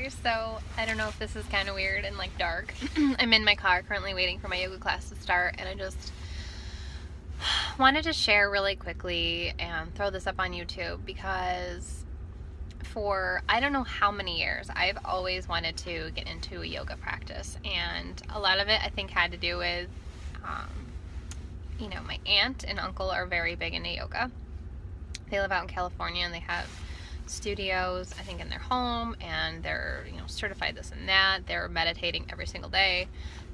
Okay, so I don't know if this is kind of weird and like dark. I'm in my car currently waiting for my yoga class to start, and I just wanted to share really quickly and throw this up on YouTube because for I don't know how many years I've always wanted to get into a yoga practice, and a lot of it I think had to do with my aunt and uncle are very big into yoga. They live out in California and they have studios, I think, in their home, and they're certified this and that. They're meditating every single day.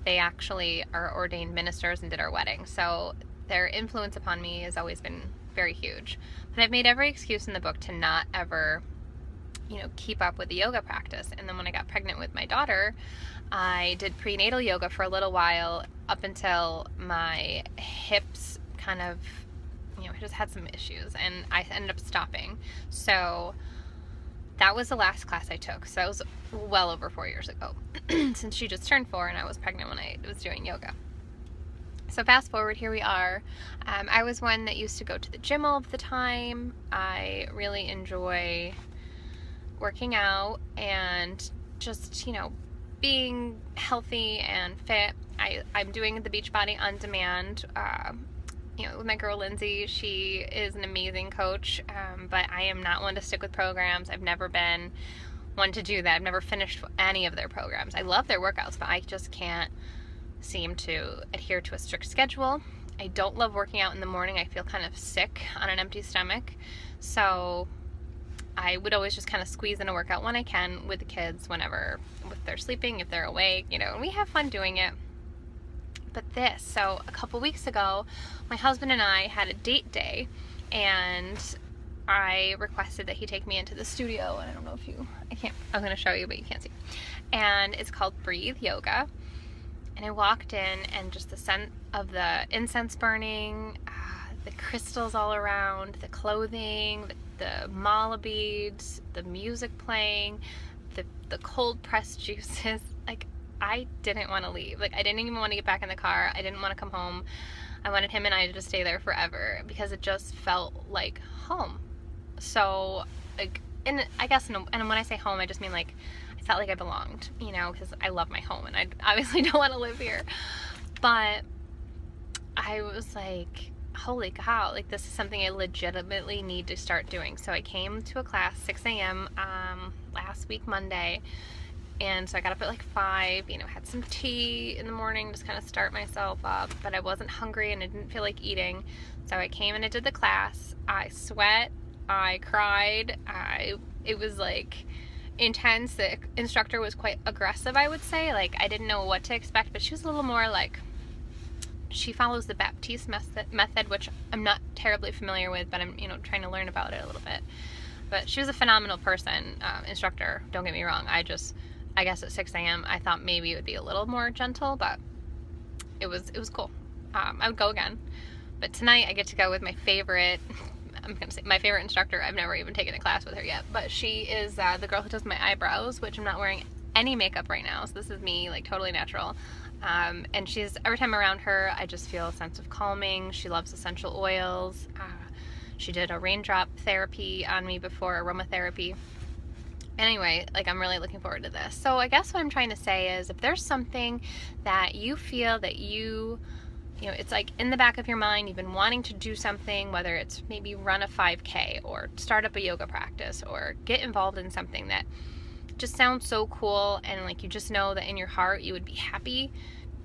They actually are ordained ministers and did our wedding, so their influence upon me has always been very huge. But I've made every excuse in the book to not ever keep up with the yoga practice. And then when I got pregnant with my daughter, I did prenatal yoga for a little while up until my hips kind of I just had some issues and I ended up stopping. So that was the last class I took. So that was well over 4 years ago since she just turned 4 and I was pregnant when I was doing yoga. So fast forward, here we are. I was one that used to go to the gym all of the time. I really enjoy working out and just, being healthy and fit. I'm doing the Beachbody on demand, with my girl Lindsay. She is an amazing coach, but I am not one to stick with programs. I've never been one to do that. I've never finished any of their programs. I love their workouts, but I just can't seem to adhere to a strict schedule. I don't love working out in the morning. I feel kind of sick on an empty stomach. So I would always just kind of squeeze in a workout when I can with the kids, whenever, if they're sleeping, if they're awake, and we have fun doing it. But so a couple weeks ago, my husband and I had a date day, and I requested that he take me into the studio, and I don't know if I'm going to show you, but you can't see. And it's called Breathe Yoga. And I walked in, and just the scent of the incense burning, the crystals all around, the clothing, the mala beads, the music playing, the cold pressed juices, I didn't want to leave. I didn't even want to get back in the car. I didn't want to come home. I wanted him and I to just stay there forever because it just felt like home. So, and I guess, and when I say home, I just mean I felt like I belonged, because I love my home and I obviously don't want to live here. But I was like, holy cow, this is something I legitimately need to start doing. So I came to a class 6 a.m. Last week, Monday. And so I got up at 5, had some tea in the morning, just kind of start myself up, but I wasn't hungry and I didn't feel like eating. So I came and I did the class. I sweat, I cried, it was intense. The instructor was quite aggressive, I would say. I didn't know what to expect, but she was a little more she follows the Baptiste method, which I'm not terribly familiar with, but I'm, trying to learn about it a little bit. But she was a phenomenal person, instructor, don't get me wrong. I guess at 6 a.m. I thought maybe it would be a little more gentle, but it was cool. I would go again. But tonight I get to go with my favorite, my favorite instructor. I've never even taken a class with her yet, but she is the girl who does my eyebrows, which I'm not wearing any makeup right now, so this is me, totally natural. And every time around her, I just feel a sense of calming. She loves essential oils. She did a raindrop therapy on me before, aromatherapy. Anyway, I'm really looking forward to this. So I guess what I'm trying to say is, if there's something that you feel that it's in the back of your mind, you've been wanting to do something, whether it's maybe run a 5K or start up a yoga practice or get involved in something that just sounds so cool, and you just know that in your heart you would be happy,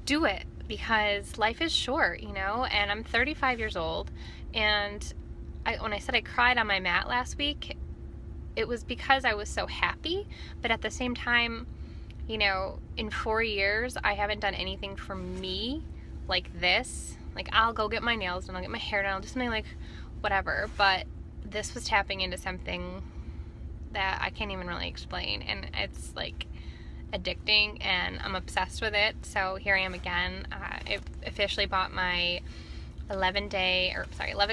do it, because life is short, and I'm 35 years old, and when I said I cried on my mat last week, it was because I was so happy, but at the same time, in 4 years, I haven't done anything for me like this. I'll go get my nails done, I'll get my hair done, I'll do something whatever, but this was tapping into something that I can't even really explain, and it's addicting, and I'm obsessed with it. So here I am again. I officially bought my 11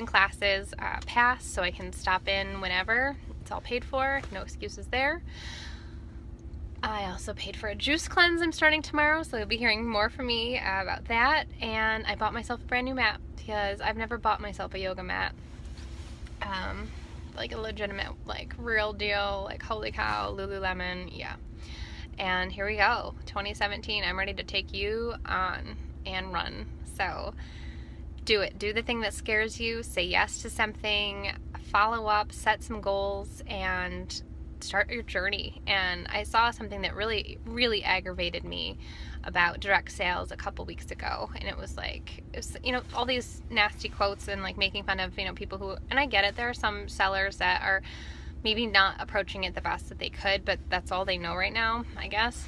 classes pass, so I can stop in whenever. It's all paid for, no excuses there. I also paid for a juice cleanse I'm starting tomorrow, so you'll be hearing more from me about that. And I bought myself a brand new mat because I've never bought myself a yoga mat. A legitimate, real deal, holy cow, Lululemon, yeah. And here we go, 2017. I'm ready to take you on and run. So do it. Do the thing that scares you. Say yes to something. Follow up. Set some goals and start your journey. And I saw something that really, really aggravated me about direct sales a couple weeks ago, and it was like, all these nasty quotes and like making fun of people who, and I get it, there are some sellers that are maybe not approaching it the best that they could, but that's all they know right now, I guess.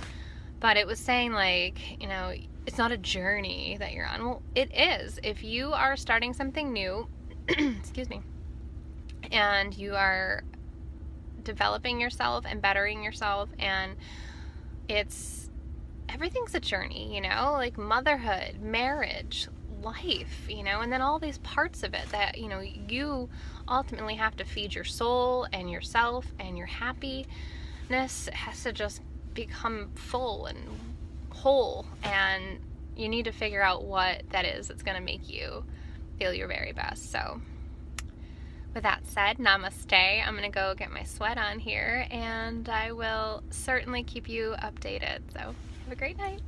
But it was saying like, it's not a journey that you're on. Well, it is. If you are starting something new, excuse me, and you are developing yourself and bettering yourself, and everything's a journey, like motherhood, marriage, life, and then all these parts of it that, you ultimately have to feed your soul and yourself, and your happiness has to just become full and whole, and you need to figure out what that is that's going to make you feel your very best. So with that said, namaste. I'm going to go get my sweat on here, and I will certainly keep you updated. So have a great night.